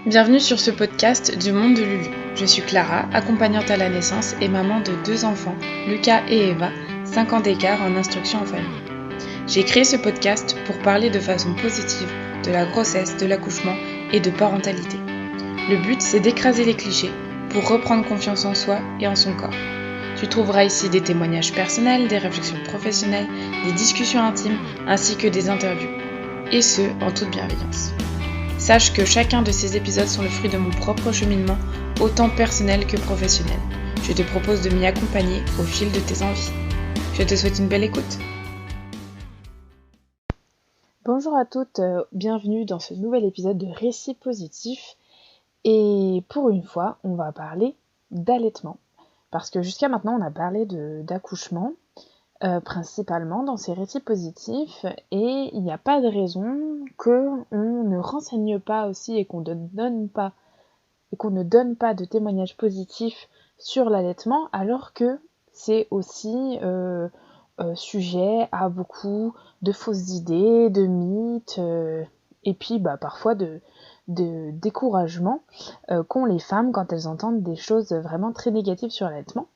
Bienvenue sur ce podcast du monde de Lulu. Je suis Clara, accompagnante à la naissance et maman de 2 enfants, Lucas et Eva, 5 ans d'écart en instruction en famille. J'ai créé ce podcast pour parler de façon positive de la grossesse, de l'accouchement et de parentalité. Le but, c'est d'écraser les clichés pour reprendre confiance en soi et en son corps. Tu trouveras ici des témoignages personnels, des réflexions professionnelles, des discussions intimes ainsi que des interviews. Et ce, en toute bienveillance. Sache que chacun de ces épisodes sont le fruit de mon propre cheminement, autant personnel que professionnel. Je te propose de m'y accompagner au fil de tes envies. Je te souhaite une belle écoute. Bonjour à toutes, bienvenue dans ce nouvel épisode de Récits positifs. Et pour une fois, on va parler d'allaitement. Parce que jusqu'à maintenant, on a parlé d'accouchement, principalement dans ces récits positifs, et il n'y a pas de raison qu'on ne renseigne pas aussi et qu'on ne donne pas de témoignages positifs sur l'allaitement, alors que c'est aussi sujet à beaucoup de fausses idées, de mythes, et puis parfois de découragement qu'ont les femmes quand elles entendent des choses vraiment très négatives sur l'allaitement.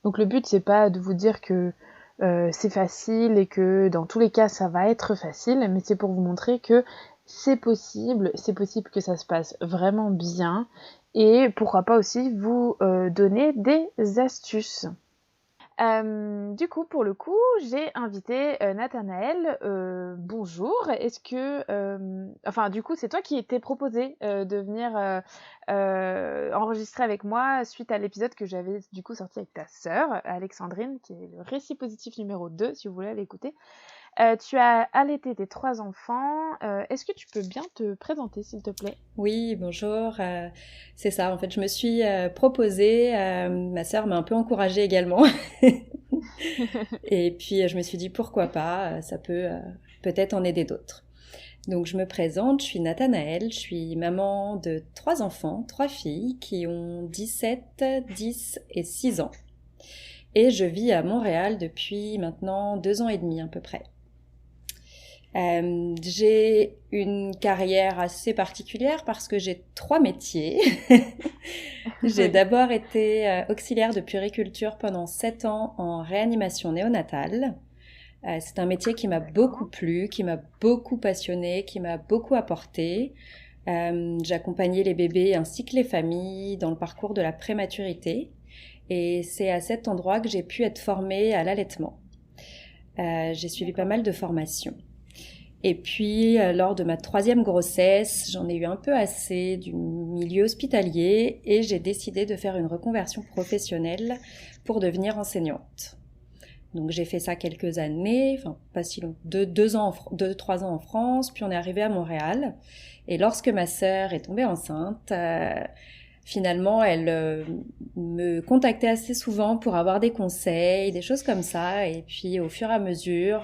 Donc le but, c'est pas de vous dire que c'est facile et que dans tous les cas ça va être facile, mais c'est pour vous montrer que c'est possible que ça se passe vraiment bien, et pourquoi pas aussi vous donner des astuces. Du coup, pour le coup, j'ai invité Nathanaël. Bonjour. Est-ce que, du coup, c'est toi qui t'es proposé de venir enregistrer avec moi suite à l'épisode que j'avais du coup sorti avec ta sœur, Alexandrine, qui est le récit positif numéro 2, si vous voulez l'écouter. Tu as allaité tes 3 enfants. Est-ce que tu peux bien te présenter, s'il te plaît ? Oui, bonjour. C'est ça, en fait, je me suis proposée. Ma sœur m'a un peu encouragée également. Et puis, je me suis dit, pourquoi pas, ça peut peut-être en aider d'autres. Donc, je me présente, je suis Nathanaël, je suis maman de 3 enfants, 3 filles qui ont 17, 10 et 6 ans. Et je vis à Montréal depuis maintenant 2 ans et demi à peu près. J'ai une carrière assez particulière parce que j'ai 3 métiers. J'ai d'abord été auxiliaire de puériculture pendant 7 ans en réanimation néonatale. C'est un métier qui m'a beaucoup plu, qui m'a beaucoup passionnée, qui m'a beaucoup apporté. J'accompagnais les bébés ainsi que les familles dans le parcours de la prématurité. Et c'est à cet endroit que j'ai pu être formée à l'allaitement. J'ai suivi pas mal de formations. Et puis, lors de ma 3e grossesse, j'en ai eu un peu assez du milieu hospitalier et j'ai décidé de faire une reconversion professionnelle pour devenir enseignante. Donc, j'ai fait ça quelques années, enfin, pas si long, 3 ans en France, puis on est arrivé à Montréal. Et lorsque ma sœur est tombée enceinte, finalement, elle me contactait assez souvent pour avoir des conseils, des choses comme ça. Et puis, au fur et à mesure,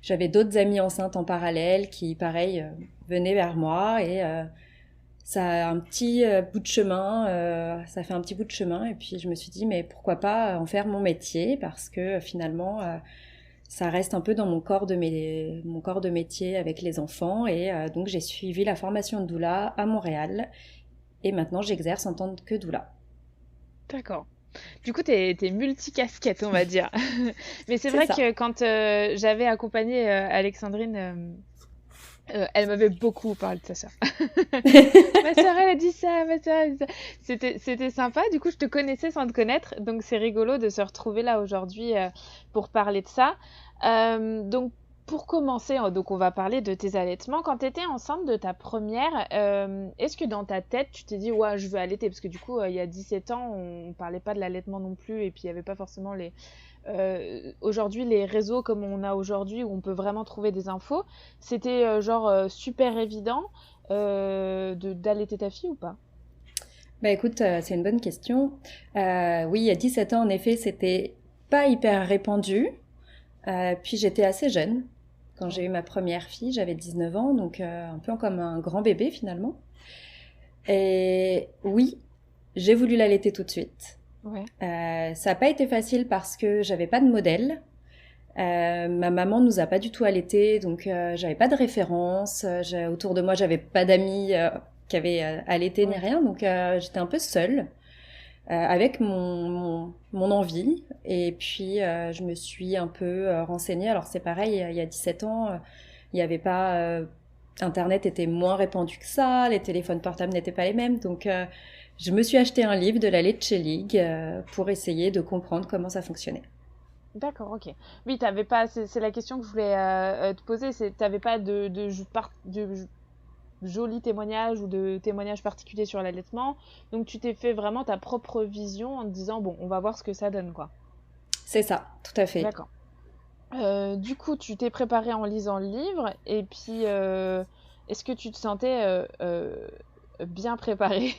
j'avais d'autres amies enceintes en parallèle qui, pareil, venaient vers moi et ça a un petit bout de chemin, ça fait un petit bout de chemin et puis je me suis dit mais pourquoi pas en faire mon métier parce que finalement ça reste un peu dans mon corps de métier avec les enfants et donc j'ai suivi la formation de doula à Montréal et maintenant j'exerce en tant que doula. D'accord. Du coup, t'es multicasquette, on va dire. Mais c'est C'est vrai ça. que quand j'avais accompagné Alexandrine, elle m'avait beaucoup parlé de sa sœur. Ma sœur, elle a dit ça, ma sœur, elle a dit ça. C'était sympa. Du coup, je te connaissais sans te connaître. Donc, c'est rigolo de se retrouver là aujourd'hui pour parler de ça. Donc, pour commencer, donc on va parler de tes allaitements. Quand tu étais enceinte de ta première, est-ce que dans ta tête, tu t'es dit, ouais, je veux allaiter? Parce que du coup, il y a 17 ans, on parlait pas de l'allaitement non plus. Et puis, il n'y avait pas forcément aujourd'hui, les réseaux comme on a aujourd'hui, où on peut vraiment trouver des infos. C'était super évident d'allaiter ta fille ou pas? Bah écoute, c'est une bonne question. Oui, il y a 17 ans, en effet, c'était pas hyper répandu. Puis j'étais assez jeune. Quand j'ai eu ma première fille, j'avais 19 ans, donc un peu comme un grand bébé finalement. Et oui, j'ai voulu l'allaiter tout de suite. Ouais. Ça n'a pas été facile parce que j'avais pas de modèle. Ma maman nous a pas du tout allaités, donc j'avais pas de référence. Autour de moi, j'avais pas d'amis qui avaient allaité ni Ouais. rien, donc j'étais un peu seule avec mon envie. Et puis je me suis un peu renseignée. Alors c'est pareil, il y a 17 ans, il y avait pas Internet était moins répandu que ça, les téléphones portables n'étaient pas les mêmes, donc je me suis acheté un livre de la Leche pour essayer de comprendre comment ça fonctionnait. D'accord, ok. Oui, t'avais pas. C'est la question que je voulais te poser. T'avais pas de jolis témoignages ou de témoignages particuliers sur l'allaitement. Donc tu t'es fait vraiment ta propre vision en te disant bon, on va voir ce que ça donne, quoi. C'est ça, tout à fait. D'accord. Du coup, tu t'es préparé en lisant le livre et puis est-ce que tu te sentais bien préparée?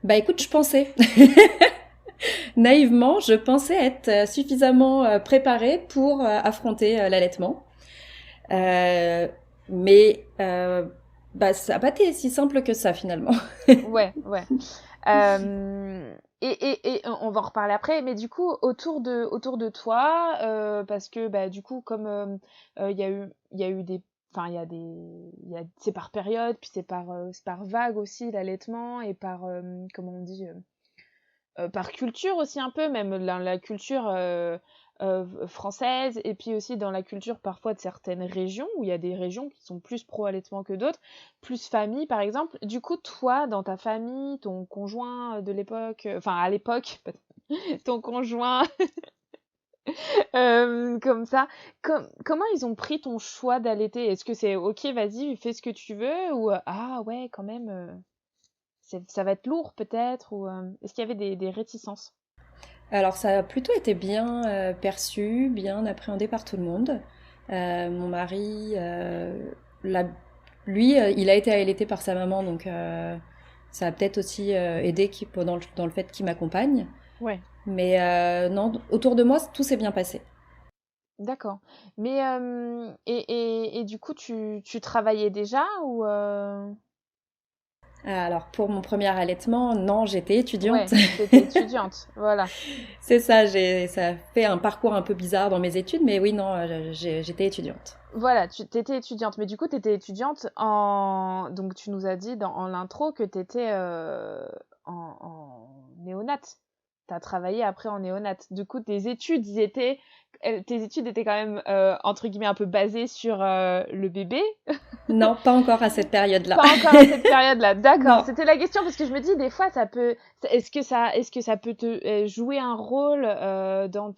Bah écoute, je pensais, naïvement, je pensais être suffisamment préparée pour affronter l'allaitement. Euh, mais bah, ça n'a pas été si simple que ça finalement. Ouais, ouais. Et on va en reparler après, mais du coup, autour de toi, parce que bah, du coup, comme il y a eu des. Enfin, c'est par période, puis c'est par vague aussi, l'allaitement, et par, comment on dit, par culture aussi un peu, même la culture française, et puis aussi dans la culture parfois de certaines régions, où il y a des régions qui sont plus pro-allaitement que d'autres, plus famille par exemple. Du coup, toi, dans ta famille, ton conjoint de l'époque, enfin à l'époque, ton conjoint, comme ça, comment ils ont pris ton choix d'allaiter? Est-ce que c'est ok, vas-y, fais ce que tu veux, ou ah ouais, quand même, ça va être lourd peut-être, ou est-ce qu'il y avait des réticences? Alors ça a plutôt été bien perçu, bien appréhendé par tout le monde. Mon mari, lui, il a été allaité par sa maman, donc ça a peut-être aussi aidé dans le fait qu'il m'accompagne. Ouais. Mais non, autour de moi, tout s'est bien passé. D'accord. Mais et du coup, tu travaillais déjà ou Alors pour mon premier allaitement, non, j'étais étudiante. ouais, t'étais étudiante, voilà. C'est ça, ça a fait un parcours un peu bizarre dans mes études, mais oui, non, j'étais étudiante. Voilà, tu t'étais étudiante, mais du coup, t'étais étudiante en donc tu nous as dit en l'intro que t'étais en néonat. T'as travaillé après en néonat. Du coup, tes études étaient quand même entre guillemets un peu basées sur le bébé. Non, pas encore à cette période-là. Pas encore à cette période-là, d'accord. Non, C'était la question parce que je me dis des fois est-ce que ça peut te jouer un rôle dans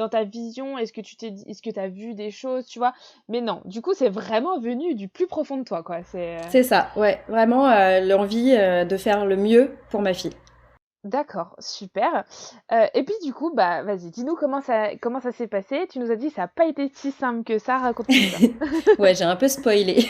ta vision? Est-ce que t'as vu des choses, tu vois? Mais non, du coup c'est vraiment venu du plus profond de toi, quoi. c'est ça, ouais, vraiment l'envie de faire le mieux pour ma fille. D'accord, super. Et puis du coup, bah vas-y, dis-nous comment ça s'est passé. Tu nous as dit que ça n'a pas été si simple que ça. Raconte-nous ça. Ouais, j'ai un peu spoilé.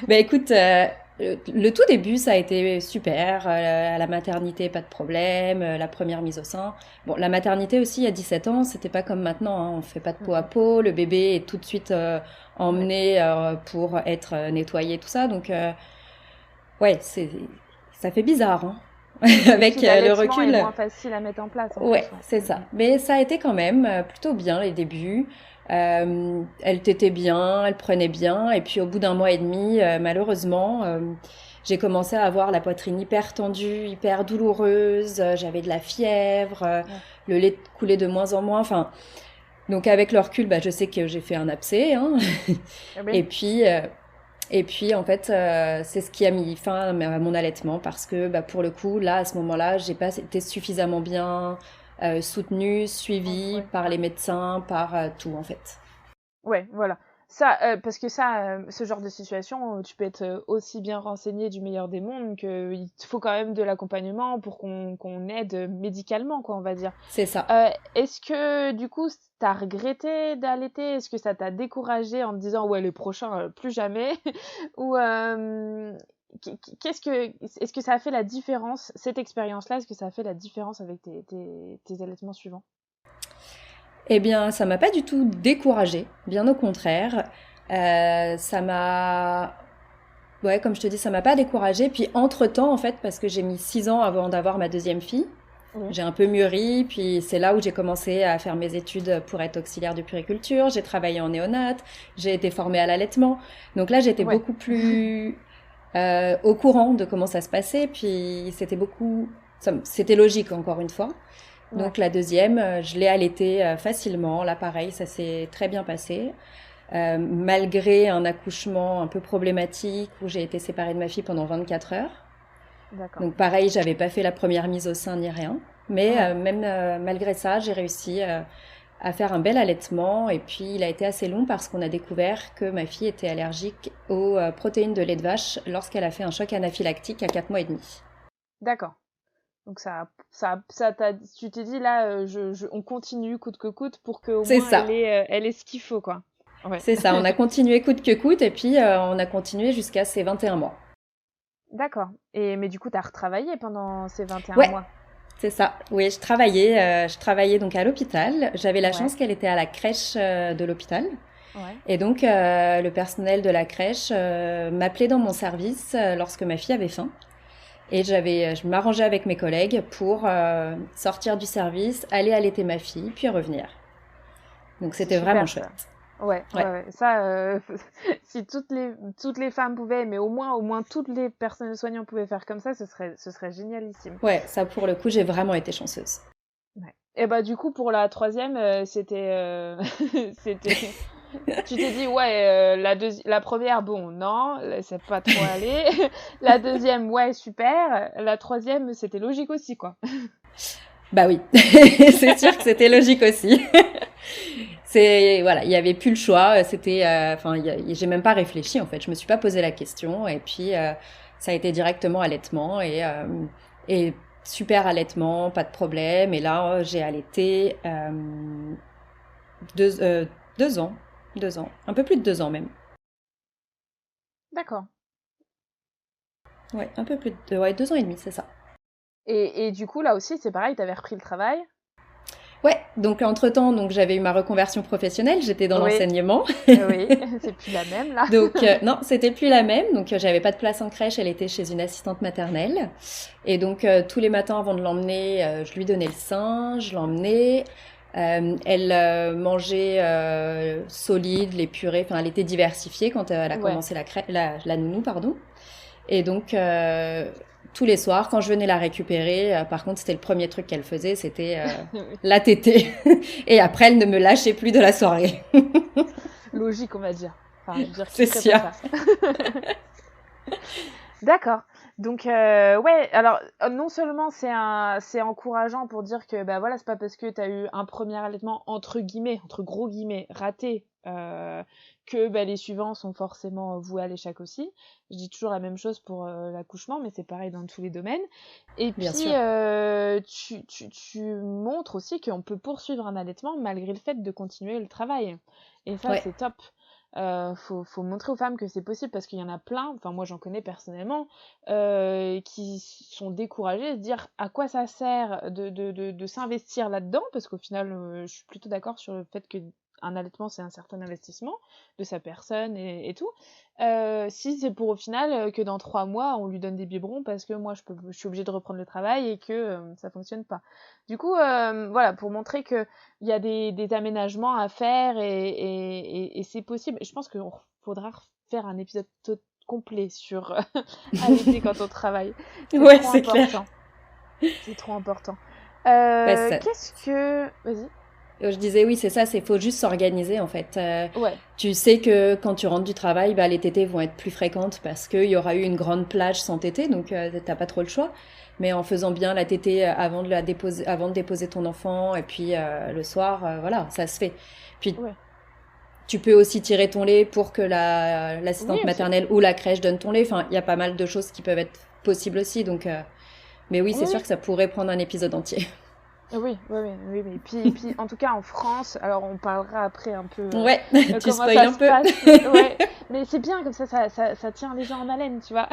Bah écoute, le tout début, ça a été super. À la maternité, pas de problème. La première mise au sein. Bon, la maternité aussi, à 17 ans, c'était pas comme maintenant, hein. On fait pas de peau à Mhm. peau. Le bébé est tout de suite Ouais. emmené pour être nettoyé, tout ça. Donc, ouais, ça fait bizarre, hein. Avec L'outil le d'allaitement est recul. moins facile à mettre en place en Ouais, plus. Ouais. c'est ça. Mhm. Mais ça a été quand même plutôt bien les débuts. Elle tétait bien, elle prenait bien. Et puis au bout d'un mois et demi, malheureusement, j'ai commencé à avoir la poitrine hyper tendue, hyper douloureuse. J'avais de la fièvre, Ouais. le lait coulait de moins en moins. Enfin, donc avec le recul, bah, je sais que j'ai fait un abcès, hein. Ah Et oui. puis, euh, et puis en fait, c'est ce qui a mis fin à mon allaitement parce que bah, pour le coup, là, à ce moment-là, j'ai pas été suffisamment bien soutenue, suivie Ouais. par les médecins, par tout en fait. Ouais, voilà. Ça, parce que ça, ce genre de situation, tu peux être aussi bien renseigné du meilleur des mondes que il te faut quand même de l'accompagnement pour qu'on aide médicalement, quoi, on va dire. C'est ça. Est-ce que du coup, t'as regretté d'allaiter? Est-ce que ça t'a découragé en te disant ouais, les prochains, plus jamais? Ou est-ce que ça a fait la différence, cette expérience-là, est-ce que ça a fait la différence avec tes allaitements suivants? Eh bien, ça m'a pas du tout découragée, bien au contraire. Ça m'a, ouais, comme je te dis, ça m'a pas découragée. Puis entre-temps, en fait, parce que j'ai mis 6 ans avant d'avoir ma deuxième fille, Oui. J'ai un peu mûri, puis c'est là où j'ai commencé à faire mes études pour être auxiliaire de puériculture. J'ai travaillé en néonat, j'ai été formée à l'allaitement. Donc là, j'étais Ouais. beaucoup plus au courant de comment ça se passait, puis c'était logique encore une fois. Ouais. Donc la deuxième, je l'ai allaitée facilement. Là, pareil, ça s'est très bien passé. Malgré un accouchement un peu problématique où j'ai été séparée de ma fille pendant 24 heures. D'accord. Donc pareil, j'avais pas fait la première mise au sein ni rien. Mais Ouais. même malgré ça, j'ai réussi à faire un bel allaitement. Et puis il a été assez long parce qu'on a découvert que ma fille était allergique aux protéines de lait de vache lorsqu'elle a fait un choc anaphylactique à 4 mois et demi. D'accord. Donc tu t'es dit là, on continue coûte que coûte pour qu'au C'est moins ça. elle ait ce qu'il faut, quoi. Ouais. C'est ça, on a continué coûte que coûte et puis on a continué jusqu'à ses 21 mois. D'accord. Mais du coup, t'as retravaillé pendant ces 21 Ouais, mois. c'est ça. Oui, je travaillais donc à l'hôpital. J'avais la Ouais. chance qu'elle était à la crèche de l'hôpital. Ouais. Et donc, le personnel de la crèche m'appelait dans mon service lorsque ma fille avait faim. Et je m'arrangeais avec mes collègues pour sortir du service, aller allaiter ma fille, puis revenir. Donc, C'est c'était vraiment super ça. chouette. Ouais, ouais, Ouais, ouais. Ça, si toutes les femmes pouvaient, mais au moins toutes les personnels soignants pouvaient faire comme ça, ce serait génialissime. ouais, ça pour le coup, j'ai vraiment été chanceuse. Ouais. Et bah du coup pour la troisième, c'était, tu t'es dit ouais, la première bon non, c'est pas trop allé. La deuxième ouais super. La troisième c'était logique aussi quoi. Bah oui, c'est sûr que c'était logique aussi. Voilà, il y avait plus le choix. Enfin, j'ai même pas réfléchi en fait. Je me suis pas posé la question et puis ça a été directement allaitement et super allaitement, pas de problème. Et là, j'ai allaité deux, euh, 2 ans, 2 ans, un peu plus de 2 ans même. D'accord. Ouais, un peu plus ouais, 2 ans et demi, c'est ça. Et du coup là aussi c'est pareil, t'avais repris le travail. Ouais, donc entre-temps, donc j'avais eu ma reconversion professionnelle, j'étais dans Oui, l'enseignement. oui, c'est plus la même là. Donc non, c'était plus la même. Donc j'avais pas de place en crèche, elle était chez une assistante maternelle. Et donc tous les matins avant de l'emmener, je lui donnais le sein, je l'emmenais. Elle mangeait solide, les purées, enfin elle était diversifiée quand elle a Ouais. commencé la nounou, pardon. Et donc tous les soirs, quand je venais la récupérer, par contre c'était le premier truc qu'elle faisait, c'était Oui. la tétée. Et après elle ne me lâchait plus de la soirée. Logique on va dire. Enfin je veux dire qui C'est ferait pas sûr. ça. D'accord. Donc ouais, alors non seulement c'est encourageant pour dire que bah voilà, c'est pas parce que tu as eu un premier allaitement entre guillemets, entre gros guillemets, raté que bah, les suivants sont forcément voués à l'échec aussi. Je dis toujours la même chose pour l'accouchement, mais c'est pareil dans tous les domaines. Et Bien puis sûr. tu montres aussi qu'on peut poursuivre un allaitement malgré le fait de continuer le travail. Et ça, Ouais. c'est top. Faut montrer aux femmes que c'est possible parce qu'il y en a plein, enfin moi j'en connais personnellement, qui sont découragées de se dire à quoi ça sert de s'investir là-dedans, parce qu'au final je suis plutôt d'accord sur le fait que un allaitement c'est un certain investissement de sa personne et tout. Si c'est pour au final que dans 3 mois on lui donne des biberons parce que moi je suis obligée de reprendre le travail et que ça fonctionne pas. Du coup voilà, pour montrer que il y a des aménagements à faire et c'est possible. Je pense qu'il faudra faire un épisode complet sur allaiter quand on travaille. C'est Ouais, trop c'est clair. important. C'est trop important. Bah, ça, Qu'est-ce que... Vas-y. je disais oui, c'est ça, c'est faut juste s'organiser en fait. Ouais, Tu sais que quand tu rentres du travail, bah, les tétées vont être plus fréquentes parce qu'il y aura eu une grande plage sans tétée, donc t'as pas trop le choix. Mais en faisant bien la tétée avant de déposer ton enfant, et puis le soir, voilà, ça se fait. Puis ouais. tu peux aussi tirer ton lait pour que Oui l'assistante aussi. maternelle ou la crèche donne ton lait. Enfin, il y a pas mal de choses qui peuvent être possibles aussi. Donc, mais oui, c'est Oui, sûr oui. que ça pourrait prendre un épisode entier. Oui, oui, oui, oui, oui. Puis, en tout cas, en France, alors on parlera après un peu Ouais, tu comment spoil ça un se peu. passe. Ouais, mais c'est bien comme ça tient les gens en haleine, tu vois.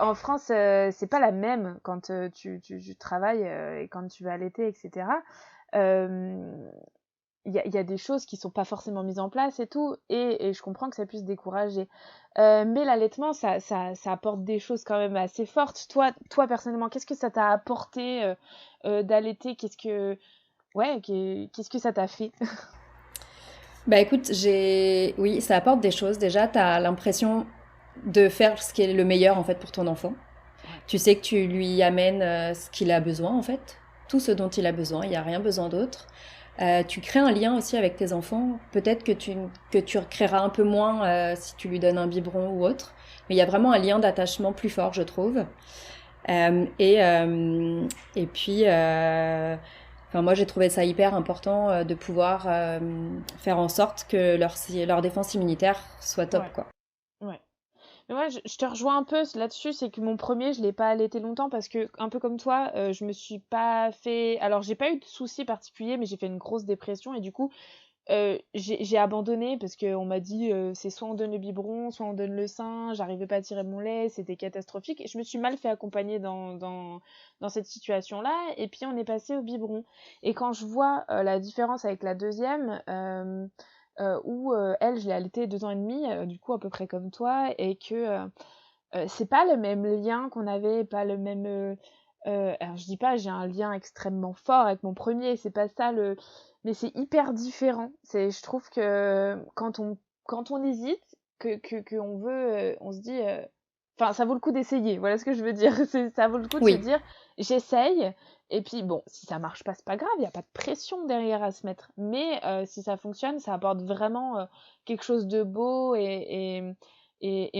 En France, c'est pas la même quand tu travailles et quand tu vas allaiter, etc. Euh, il y a des choses qui sont pas forcément mises en place et tout, et je comprends que ça puisse décourager. Mais l'allaitement, ça apporte des choses quand même assez fortes. Toi personnellement, qu'est-ce que ça t'a apporté d'allaiter? Qu'est-ce que ça t'a fait? Bah écoute, oui, ça apporte des choses. Déjà, tu as l'impression de faire ce qui est le meilleur en fait pour ton enfant. Ouais. Tu sais que tu lui amènes ce qu'il a besoin en fait, tout ce dont il a besoin, il n'y a rien besoin d'autre. Tu crées un lien aussi avec tes enfants. Peut-être que tu créeras un peu moins si tu lui donnes un biberon ou autre, mais il y a vraiment un lien d'attachement plus fort, je trouve. Euh, et, euh, et puis, enfin, moi, j'ai trouvé ça hyper important de pouvoir faire en sorte que leur défense immunitaire soit top, Ouais, quoi. ouais. Mais ouais, je te rejoins un peu là-dessus, c'est que mon premier, je l'ai pas allaité longtemps parce que, un peu comme toi, je me suis pas fait. Alors, j'ai pas eu de soucis particuliers, mais j'ai fait une grosse dépression et du coup, j'ai abandonné parce qu'on m'a dit c'est soit on donne le biberon, soit on donne le sein, j'arrivais pas à tirer mon lait, c'était catastrophique. Et je me suis mal fait accompagner dans cette situation-là, et puis on est passé au biberon. Et quand je vois la différence avec la deuxième, où elle, je l'ai allaitée 2 ans et demi, du coup à peu près comme toi, et que c'est pas le même lien qu'on avait, pas le même. Alors je dis pas j'ai un lien extrêmement fort avec mon premier, c'est pas ça le. Mais c'est hyper différent. Je trouve que quand on hésite, que on veut, on se dit, enfin ça vaut le coup d'essayer. Voilà ce que je veux dire. Ça vaut le coup de se Oui, dire, j'essaye. Et puis bon, si ça marche pas, c'est pas grave. Il y a pas de pression derrière à se mettre. Mais si ça fonctionne, ça apporte vraiment quelque chose de beau et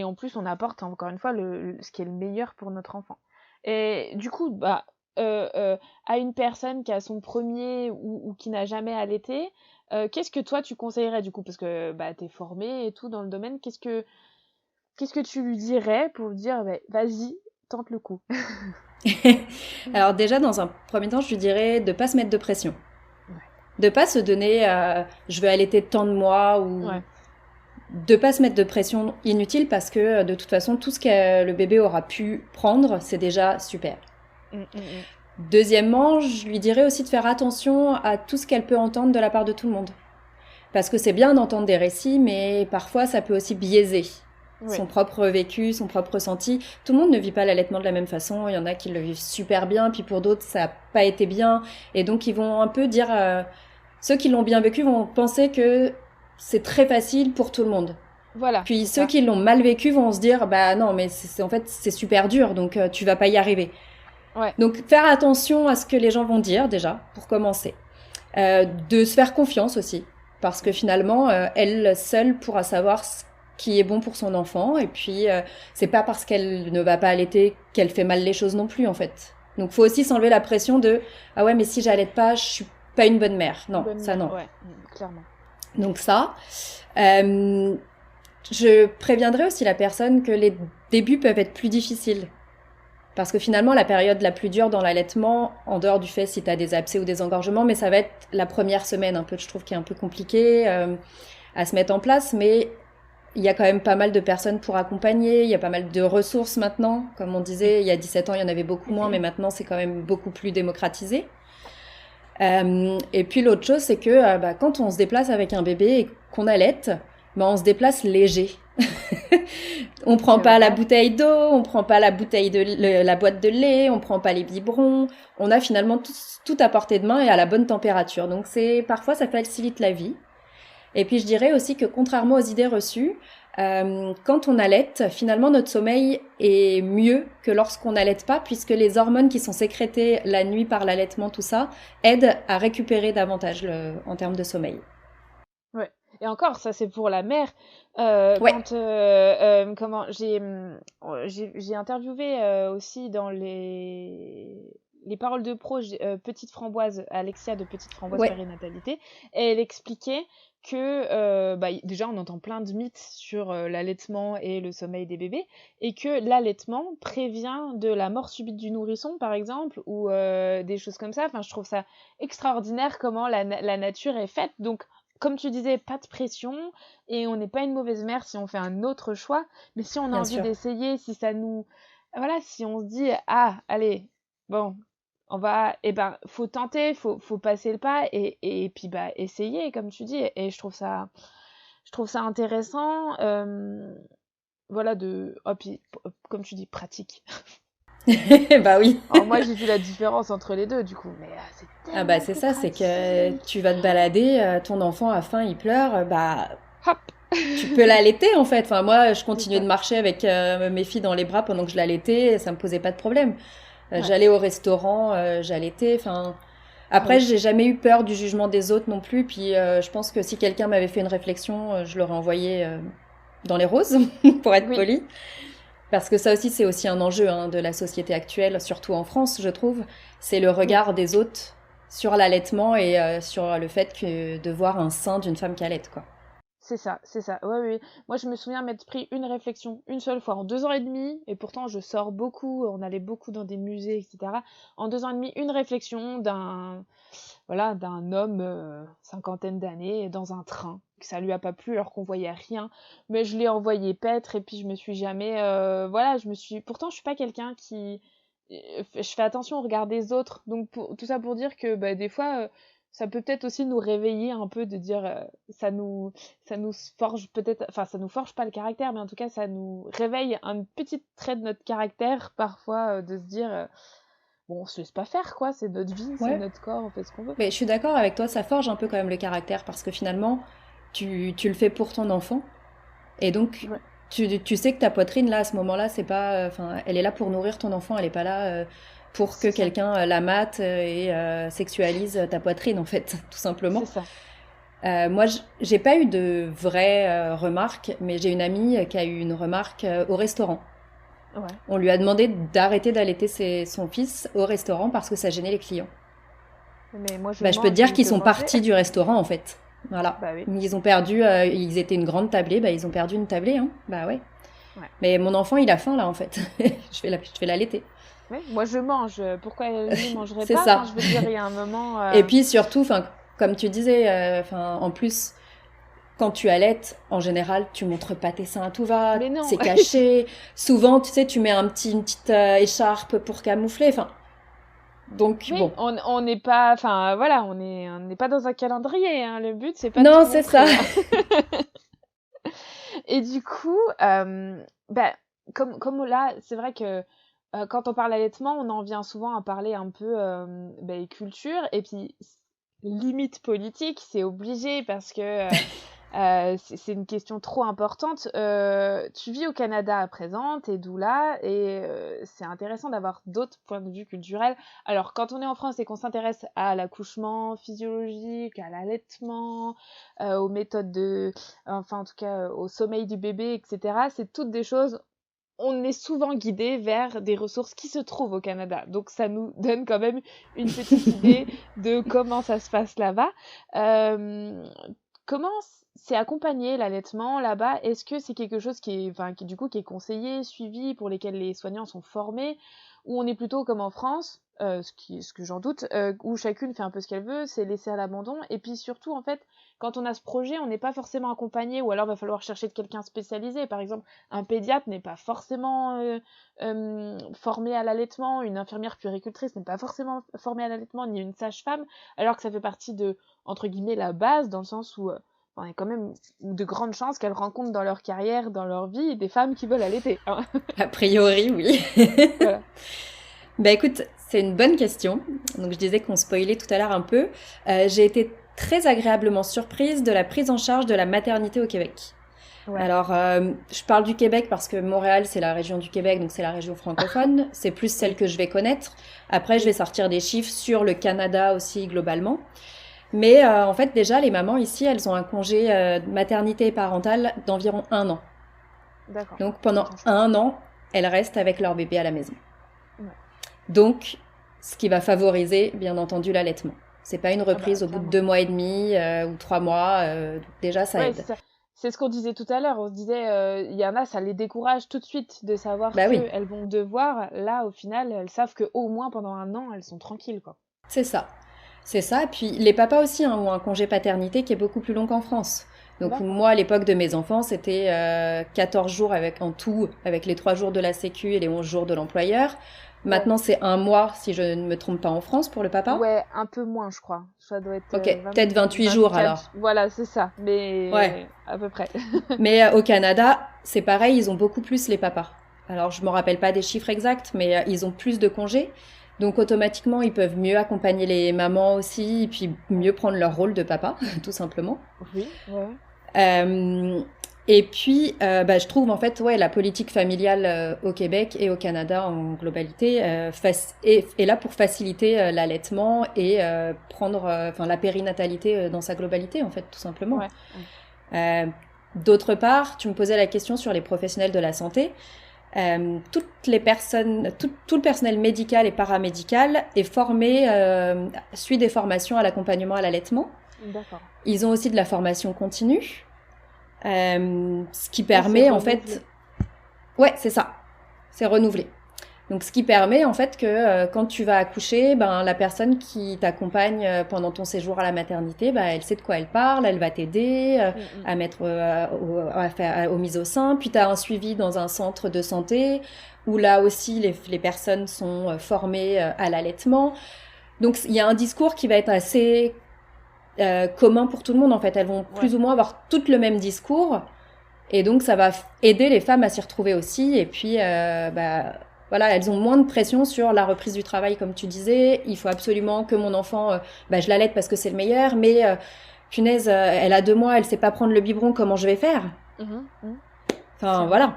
en plus, on apporte encore une fois ce qui est le meilleur pour notre enfant. Et du coup, bah, à une personne qui a son premier ou qui n'a jamais allaité, qu'est-ce que toi tu conseillerais du coup? Parce que bah, tu es formée et tout dans le domaine. Qu'est-ce que tu lui dirais pour lui dire bah, vas-y, tente le coup? alors déjà, dans un premier temps, je lui dirais de pas se mettre de pression. Ouais, De pas se donner je vais allaiter tant de mois ou ouais. de pas se mettre de pression inutile parce que de toute façon, tout ce que le bébé aura pu prendre, c'est déjà super. Mm, mm, mm. Deuxièmement, je lui dirais aussi de faire attention à tout ce qu'elle peut entendre de la part de tout le monde. Parce que c'est bien d'entendre des récits, mais parfois ça peut aussi biaiser Oui, son propre vécu, son propre ressenti. Tout le monde ne vit pas l'allaitement de la même façon. Il y en a qui le vivent super bien, puis pour d'autres ça n'a pas été bien. Et donc ils vont un peu dire, ceux qui l'ont bien vécu vont penser que c'est très facile pour tout le monde. voilà, Puis c'est ceux ça. qui l'ont mal vécu vont se dire, bah non, mais en fait c'est super dur, donc tu vas pas y arriver. Ouais, Donc faire attention à ce que les gens vont dire déjà, pour commencer. De se faire confiance aussi, parce que finalement, elle seule pourra savoir ce qui est bon pour son enfant, et puis c'est pas parce qu'elle ne va pas allaiter qu'elle fait mal les choses non plus en fait. Donc faut aussi s'enlever la pression de ah ouais mais si j'allaite pas, je suis pas une bonne mère. une Non, bonne ça mère, non. ouais, clairement. Donc ça, euh, je préviendrai aussi la personne que les débuts peuvent être plus difficiles. Parce que finalement, la période la plus dure dans l'allaitement, en dehors du fait si tu as des abcès ou des engorgements, mais ça va être la première semaine, un peu, je trouve, qui est un peu compliquée à se mettre en place. Mais il y a quand même pas mal de personnes pour accompagner, il y a pas mal de ressources maintenant. Comme on disait, il y a 17 ans, il y en avait beaucoup moins, mais maintenant, c'est quand même beaucoup plus démocratisé. Et puis l'autre chose, c'est que bah, quand on se déplace avec un bébé et qu'on allaite, bah, on se déplace léger. On prend C'est pas la vrai. bouteille d'eau, on prend pas la boîte de lait, on prend pas les biberons. On a finalement tout à portée de main et à la bonne température. Donc parfois ça facilite la vie. Et puis je dirais aussi que contrairement aux idées reçues, quand on allaite, finalement notre sommeil est mieux que lorsqu'on n'allaite pas, puisque les hormones qui sont sécrétées la nuit par l'allaitement, tout ça, aident à récupérer davantage en termes de sommeil. Ouais. Et encore, ça c'est pour la mère. Ouais, Comment j'ai interviewé aussi dans les paroles de pro Petite Framboise, Alexia de Petite Framboise ouais, Périnatalité, et elle expliquait que bah, déjà on entend plein de mythes sur l'allaitement et le sommeil des bébés, et que l'allaitement prévient de la mort subite du nourrisson par exemple, ou des choses comme ça. Enfin, je trouve ça extraordinaire comment la nature est faite. Donc comme tu disais, pas de pression, et on n'est pas une mauvaise mère si on fait un autre choix, mais si on a bien envie sûr. d'essayer, si ça nous. Voilà, si on se dit, ah, allez, bon, faut tenter, faut passer le pas et puis essayer, comme tu dis. Et je trouve ça intéressant, voilà, puis, comme tu dis, pratique. Bah oui. Alors moi, j'ai vu la différence entre les deux, du coup, mais c'est Ah bah tellement c'est plus ça, c'est que pratique. tu vas te balader, ton enfant a faim, il pleure, bah Hop, tu peux l'allaiter en fait. Enfin moi, je c'est continuais ça. de marcher avec mes filles dans les bras pendant que je l'allaitais, ça me posait pas de problème. Ouais, J'allais au restaurant, j'allaitais. Enfin après, oui, j'ai jamais eu peur du jugement des autres non plus. Puis je pense que si quelqu'un m'avait fait une réflexion, je l'aurais envoyé dans les roses pour être oui, poli. Parce que ça aussi, c'est aussi un enjeu hein, de la société actuelle, surtout en France, je trouve. C'est le oui. regard des autres sur l'allaitement et sur le fait de voir un sein d'une femme qui allaite, quoi. C'est ça, c'est ça. Ouais, oui. Moi, je me souviens m'être pris une réflexion une seule fois en 2 ans et demi, et pourtant je sors beaucoup, on allait beaucoup dans des musées, etc. En 2 ans et demi, une réflexion voilà, d'un homme, cinquantaine d'années, dans un train, que ça lui a pas plu alors qu'on voyait rien, mais je l'ai envoyé paître et puis je me suis jamais, voilà, pourtant je suis pas quelqu'un qui, je fais attention au regard des autres, donc tout ça pour dire que des fois, ça peut peut-être aussi nous réveiller un peu de dire, ça nous forge peut-être, enfin ça nous forge pas le caractère, mais en tout cas ça nous réveille un petit trait de notre caractère parfois, de se dire, bon, on se laisse pas faire quoi, c'est notre vie, c'est Ouais. notre corps, on fait ce qu'on veut. Mais je suis d'accord avec toi, ça forge un peu quand même le caractère parce que finalement, tu le fais pour ton enfant. Et donc, Ouais, tu sais que ta poitrine, là, à ce moment-là, c'est pas. Enfin, elle est là pour nourrir ton enfant, elle est pas là pour que c'est ça, quelqu'un la mate et sexualise ta poitrine, en fait, tout simplement. c'est ça. Moi, j'ai pas eu de vraies remarques, mais j'ai une amie qui a eu une remarque au restaurant. Ouais. On lui a demandé d'arrêter d'allaiter son fils au restaurant parce que ça gênait les clients. Mais moi je Bah, je peux te mange, dire je qu'ils peux sont manger. partis du restaurant, en fait. Voilà. Bah oui, Ils ont perdu, ils étaient une grande tablée, bah, ils ont perdu une tablée, hein. Bah ouais. ouais. Mais mon enfant, il a faim là en fait. Je vais l'allaiter. Ouais, moi je mange, pourquoi lui mangerait C'est pas? Enfin, ça. je veux dire, il y a un moment, Et puis surtout, enfin, comme tu disais, en plus, quand tu allaites, en général, tu montres pas tes seins à tout va, mais non! c'est caché. Souvent, tu sais, tu mets une petite écharpe pour camoufler. Enfin, donc Oui, bon. on n'est pas, enfin voilà, on n'est pas dans un calendrier, hein. Le but, c'est pas de tout Non, c'est ça. montrer, hein. Et du coup, bah, comme là, c'est vrai que quand on parle allaitement, on en vient souvent à parler un peu culture, et puis limite politique, c'est obligé parce que c'est une question trop importante. Tu vis au Canada à présent, t'es doula, et c'est intéressant d'avoir d'autres points de vue culturels. Alors, quand on est en France et qu'on s'intéresse à l'accouchement physiologique, à l'allaitement, aux méthodes enfin en tout cas au sommeil du bébé, etc., c'est toutes des choses. On est souvent guidé vers des ressources qui se trouvent au Canada. Donc ça nous donne quand même une petite idée de comment ça se passe là-bas. Euh, Comment c'est accompagné l'allaitement là-bas? Est-ce que c'est quelque chose du coup qui est conseillé, suivi, pour lesquels les soignants sont formés, ou on est plutôt comme en France, ce que j'en doute, où chacune fait un peu ce qu'elle veut, c'est laissé à l'abandon, et puis surtout en fait, quand on a ce projet, on n'est pas forcément accompagné, ou alors va falloir chercher de quelqu'un spécialisé. Par exemple, un pédiatre n'est pas forcément formé à l'allaitement, une infirmière puéricultrice n'est pas forcément formée à l'allaitement, ni une sage-femme, alors que ça fait partie de, entre guillemets, la base, dans le sens où il y a quand même de grandes chances qu'elles rencontrent dans leur carrière, dans leur vie, des femmes qui veulent allaiter, hein. A priori, oui. Voilà. Bah écoute, c'est une bonne question. Donc je disais qu'on spoilait tout à l'heure un peu. J'ai été très agréablement surprise de la prise en charge de la maternité au Québec. Ouais. Alors, je parle du Québec parce que Montréal, c'est la région du Québec, donc c'est la région francophone. C'est plus celle Oui. que je vais connaître. Après, je vais Oui. sortir des chiffres sur le Canada aussi, globalement. Mais en fait, déjà, les mamans ici, elles ont un congé maternité et parental d'environ 1 an. D'accord. Donc, Ça pendant change tout. 1 an, elles restent avec leur bébé à la maison. Ouais. Donc, ce qui va favoriser, bien entendu, l'allaitement. C'est pas une Ah bah, reprise au bout de clairement. 2 mois et demi ou 3 mois. Déjà, ça Ouais, aide. c'est ça. C'est ce qu'on disait tout à l'heure. On se disait, il y en a, ça les décourage tout de suite de savoir Bah oui, qu'elles vont devoir. Là, au final, elles savent qu'au moins pendant un an, elles sont tranquilles, quoi. c'est ça. C'est ça. Puis les papas aussi hein, ont un congé paternité qui est beaucoup plus long qu'en France. Donc D'accord. moi, à l'époque de mes enfants, c'était 14 jours en tout, avec les 3 jours de la Sécu et les 11 jours de l'employeur. Ouais. Maintenant, c'est 1 mois, si je ne me trompe pas, en France pour le papa. Ouais, un peu moins, je crois. Ça doit être Ok, peut-être 28 jours 24. alors. Voilà, c'est ça. Ouais. Mais à peu près. Mais au Canada, c'est pareil, ils ont beaucoup plus les papas. Alors, je me rappelle pas des chiffres exacts, mais ils ont plus de congés. Donc, automatiquement, ils peuvent mieux accompagner les mamans aussi, et puis mieux prendre leur rôle de papa, tout simplement. Oui, ouais. Euh, et puis, je trouve en fait, ouais, la politique familiale au Québec et au Canada en globalité est là pour faciliter l'allaitement et prendre, la périnatalité dans sa globalité, en fait, tout simplement. Ouais. Euh, D'autre part, tu me posais la question sur les professionnels de la santé. Toutes les personnes, tout le personnel médical et paramédical est formé, suit des formations à l'accompagnement à l'allaitement. D'accord. Ils ont aussi de la formation continue, ce qui Ah, c'est permet en renouvelé. fait, ouais, c'est ça, c'est renouvelé. Donc, ce qui permet en fait que quand tu vas accoucher, ben la personne qui t'accompagne pendant ton séjour à la maternité, ben elle sait de quoi elle parle, elle va t'aider à mettre aux mises au sein. Puis tu as un suivi dans un centre de santé où là aussi les personnes sont formées à l'allaitement. Donc, il y a un discours qui va être assez commun pour tout le monde en fait. Elles vont plus Ouais. ou moins avoir toutes le même discours. Et donc, ça va aider les femmes à s'y retrouver aussi. Et puis, voilà, elles ont moins de pression sur la reprise du travail, comme tu disais. Il faut absolument que mon enfant, je l'allaite parce que c'est le meilleur. Mais, punaise, elle a 2 mois, elle sait pas prendre le biberon, comment je vais faire? Enfin, C'est vrai. voilà.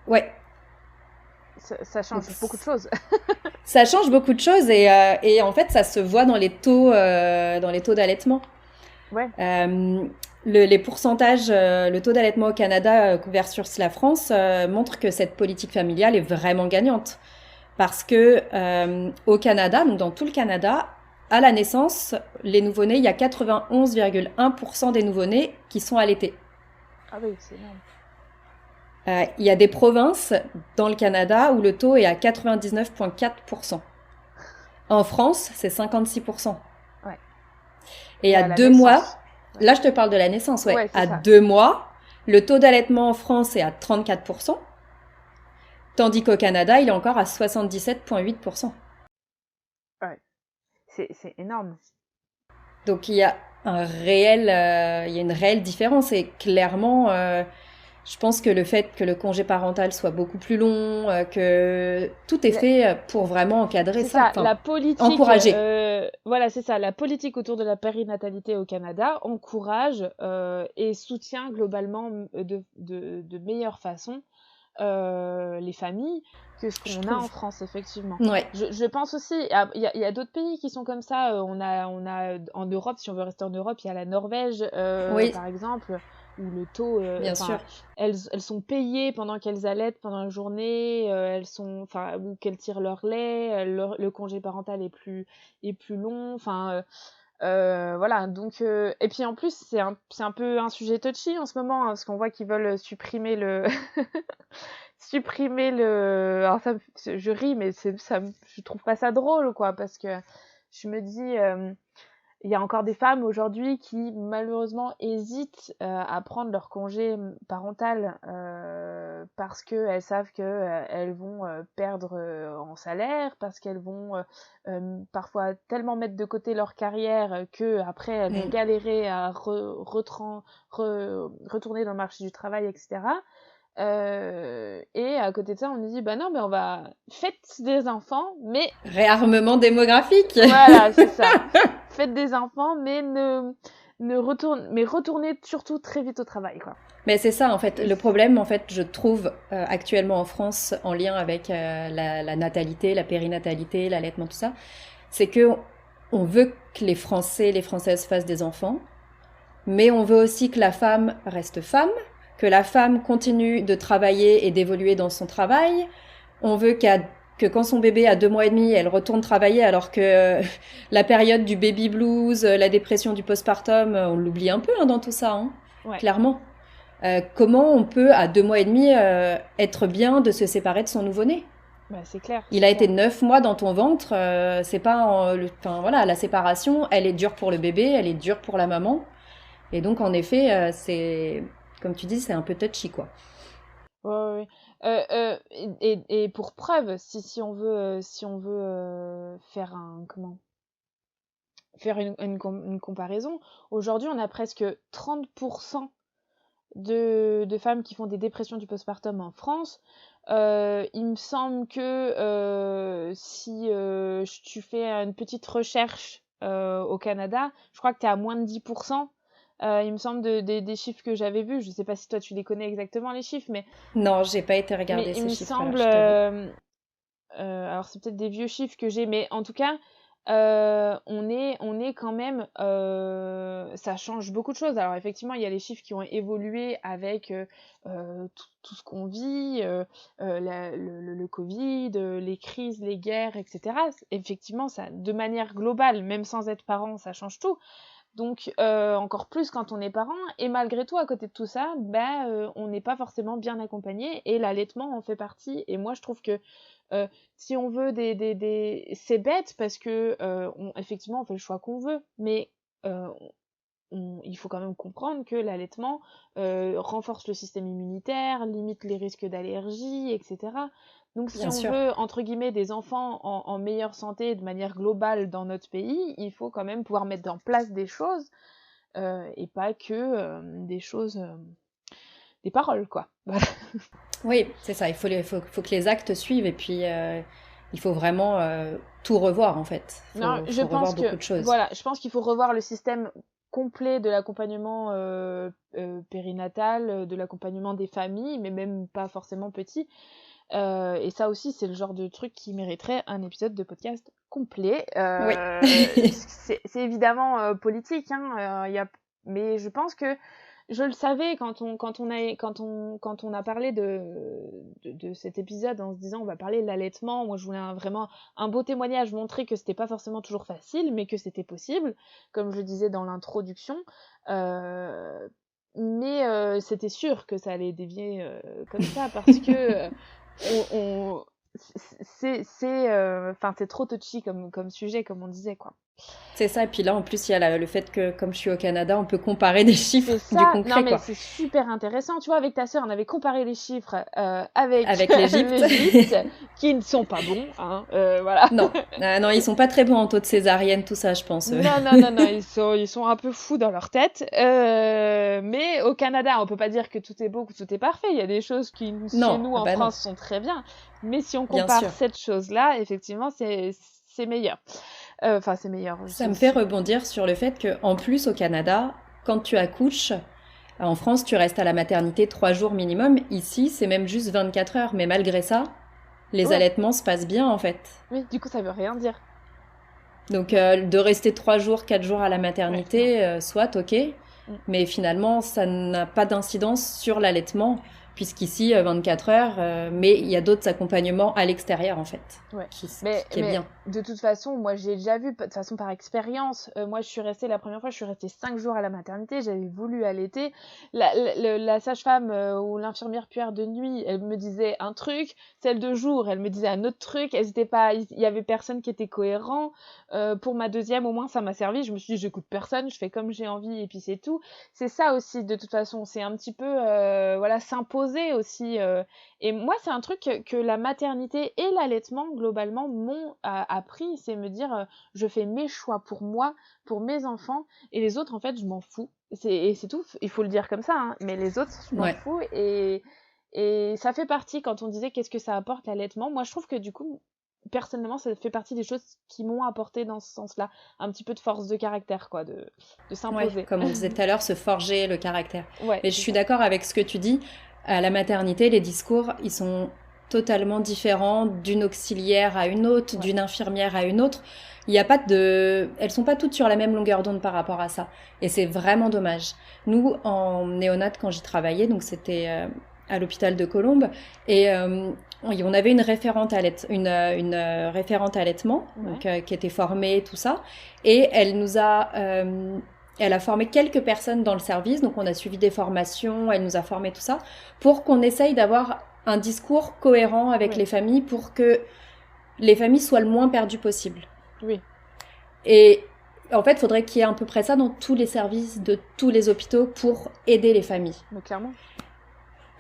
Ouais. Ça Donc, change beaucoup de choses. ça change beaucoup de choses et en fait, ça se voit dans les taux d'allaitement. Ouais. Les pourcentages, le taux d'allaitement au Canada versus la France montre que cette politique familiale est vraiment gagnante. Parce que au Canada, donc dans tout le Canada, à la naissance, les nouveau-nés, il y a 91,1% des nouveau-nés qui sont allaités. Ah oui, c'est énorme. Il y a des provinces dans le Canada où le taux est à 99,4%. En France, c'est 56%. Ouais. Et Et à à la 2 mois, naissance. Ouais. là je te parle de la naissance, ouais. Ouais, c'est À ça. 2 mois, le taux d'allaitement en France est à 34%, tandis qu'au Canada, il est encore à 77,8%. Ouais. C'est énorme. Donc il y a il y a une réelle différence et clairement, je pense que le fait que le congé parental soit beaucoup plus long, que tout est La- fait pour vraiment encadrer C'est ça, ça, enfin la politique, encourager. voilà, c'est ça, la politique autour de la périnatalité au Canada encourage et soutient globalement de meilleure façon les familles que ce Je qu'on a en trouve. France, effectivement. Ouais, Je pense aussi, il y a d'autres pays qui sont comme ça. On a en Europe, si on veut rester en Europe, il y a la Norvège, oui, par exemple, où le taux, bien enfin, sûr. elles sont payées pendant qu'elles allaitent pendant la journée, ou qu'elles tirent leur lait, le congé parental est plus long, voilà, donc et puis en plus c'est un peu un sujet touchy en ce moment, hein, parce qu'on voit qu'ils veulent supprimer le supprimer le alors je ris mais je trouve pas ça drôle quoi, parce que je me dis il y a encore des femmes aujourd'hui qui malheureusement hésitent à prendre leur congé parental parce que elles savent que elles vont perdre en salaire, parce qu'elles vont parfois tellement mettre de côté leur carrière que après elles vont Mm. galérer à retourner dans le marché du travail, etc. Et à côté de ça, on nous dit bah non, mais faites des enfants, mais Réarmement démographique. voilà, c'est ça. Faites des enfants, mais retournez surtout très vite au travail, quoi. Mais c'est ça, en fait. Le problème, en fait, je trouve actuellement en France, en lien avec la natalité, la périnatalité, l'allaitement, tout ça, c'est que on veut que les Français, les Françaises fassent des enfants, mais on veut aussi que la femme reste femme, que la femme continue de travailler et d'évoluer dans son travail. On veut que quand son bébé a 2 mois et demi, elle retourne travailler, alors que la période du baby blues, la dépression du postpartum, on l'oublie un peu dans tout ça, hein, Ouais. clairement. Comment on peut, à 2 mois et demi, être bien de se séparer de son nouveau-né? Bah, c'est clair. Il a été 9 mois dans ton ventre, c'est pas... Enfin, voilà, la séparation, elle est dure pour le bébé, elle est dure pour la maman. Et donc, en effet, c'est, comme tu dis, c'est un peu touchy, quoi. Ouais, ouais, ouais. Et pour preuve, si on veut faire une comparaison, aujourd'hui, on a presque 30% de femmes qui font des dépressions du postpartum en France. Il me semble que si tu fais une petite recherche au Canada, je crois que tu es à moins de 10%. Il me semble des chiffres que j'avais vus. Je ne sais pas si toi tu les connais exactement les chiffres, Non, j'ai pas été mais regarder il ces me chiffres-là, semble, je t'avoue. alors c'est peut-être des vieux chiffres que j'ai, mais en tout cas, on est quand même, ça change beaucoup de choses. Alors effectivement, il y a les chiffres qui ont évolué avec tout ce qu'on vit, le Covid, les crises, les guerres, etc. Effectivement, ça, de manière globale, même sans être parent, ça change tout. Donc encore plus quand on est parent, et malgré tout, à côté de tout ça, on n'est pas forcément bien accompagné, et l'allaitement en fait partie. Et moi, je trouve que si on veut c'est bête parce que effectivement, on fait le choix qu'on veut, mais euh, il faut quand même comprendre que l'allaitement renforce le système immunitaire, limite les risques d'allergie, etc. Donc si Bien on sûr. veut, entre guillemets, des enfants en meilleure santé de manière globale dans notre pays, il faut quand même pouvoir mettre en place des choses et pas que des choses, des paroles, quoi. Voilà. Oui, c'est ça. Il faut que les actes suivent et puis il faut vraiment tout revoir en fait. Il Non, faut, je faut revoir pense beaucoup que, de choses. voilà, je pense qu'il faut revoir le système complet de l'accompagnement périnatal, de l'accompagnement des familles, mais même pas forcément petit. Et ça aussi, c'est le genre de truc qui mériterait un épisode de podcast complet. Oui. C'est évidemment politique, hein, mais je pense que je le savais quand on a parlé de cet épisode en se disant on va parler de l'allaitement. Moi, je voulais vraiment un beau témoignage, montrer que c'était pas forcément toujours facile, mais que c'était possible, comme je disais dans l'introduction. Euh, mais c'était sûr que ça allait dévier comme ça parce que on c'est trop touchy comme sujet, comme on disait, quoi. C'est ça. Et puis là, en plus, il y a le fait que comme je suis au Canada, on peut comparer des C'est chiffres du ça. Non, concret, mais quoi. c'est super intéressant. Tu vois, avec ta sœur, on avait comparé les chiffres avec Avec l'Égypte. l'Égypte, qui ne sont pas bons, hein. Voilà. Non, non, ils sont pas très bons en taux de césarienne, tout ça, je pense. Non, non, non, non, ils sont un peu fous dans leur tête. Mais au Canada, on peut pas dire que tout est beau, que tout est parfait. Il y a des choses qui, chez Non, nous, ah en bah non, France, sont très bien. Mais si on bien compare sûr. cette chose-là, effectivement, c'est meilleur. Enfin, c'est meilleur. Ça me fait rebondir sur le fait que, en plus, au Canada, quand tu accouches, en France, tu restes à la maternité 3 jours minimum. Ici, c'est même juste 24 heures. Mais malgré ça, les Ouais, allaitements se passent bien, en fait. mais du coup, ça veut rien dire. Donc, de rester 3 jours, 4 jours à la Ouais, non. maternité, soit, ok. Mm. Mais finalement, ça n'a pas d'incidence sur l'allaitement, puisqu'ici, 24 heures, mais il y a d'autres accompagnements à l'extérieur, en fait, Ouais, qui, qui est mais bien. de toute façon, moi j'ai déjà vu, de toute façon par expérience, moi je suis restée la première fois, je suis restée 5 jours à la maternité, j'avais voulu allaiter. La sage-femme ou l'infirmière puère de nuit, elle me disait un truc, celle de jour, elle me disait un autre truc, elles étaient pas, il y avait personne qui était cohérent. Pour ma deuxième, au moins ça m'a servi, je me suis dit j'écoute personne, je fais comme j'ai envie et puis c'est tout. C'est ça aussi de toute façon, c'est un petit peu, voilà, s'imposer aussi. Et moi, c'est un truc que la maternité et l'allaitement, globalement, m'ont appris, c'est me dire, je fais mes choix pour moi, pour mes enfants, et les autres, en fait, je m'en fous. Et c'est tout, il faut le dire comme ça, hein, mais les autres, je m'en Ouais. fous, et ça fait partie, quand on disait qu'est-ce que ça apporte l'allaitement, moi, je trouve que du coup, personnellement, ça fait partie des choses qui m'ont apporté dans ce sens-là, un petit peu de force de caractère, quoi, de Ouais, s'imposer. comme on disait tout à l'heure, se forger le caractère. Ouais, Mais je c'est suis ça. d'accord avec ce que tu dis. À la maternité, les discours, ils sont totalement différents d'une auxiliaire à une autre, Ouais. d'une infirmière à une autre. Il y a pas de, elles sont pas toutes sur la même longueur d'onde par rapport à ça. Et c'est vraiment dommage. Nous, en néonat, quand j'y travaillais, donc c'était à l'hôpital de Colombes, et on avait une référente une référente allaitement, Ouais. donc qui était formée, tout ça, et elle a formé quelques personnes dans le service, donc on a suivi des formations, elle nous a formé tout ça, pour qu'on essaye d'avoir un discours cohérent avec Ouais. les familles pour que les familles soient le moins perdues possible. Oui. Et en fait, il faudrait qu'il y ait à peu près ça dans tous les services de tous les hôpitaux pour aider les familles. Mais clairement.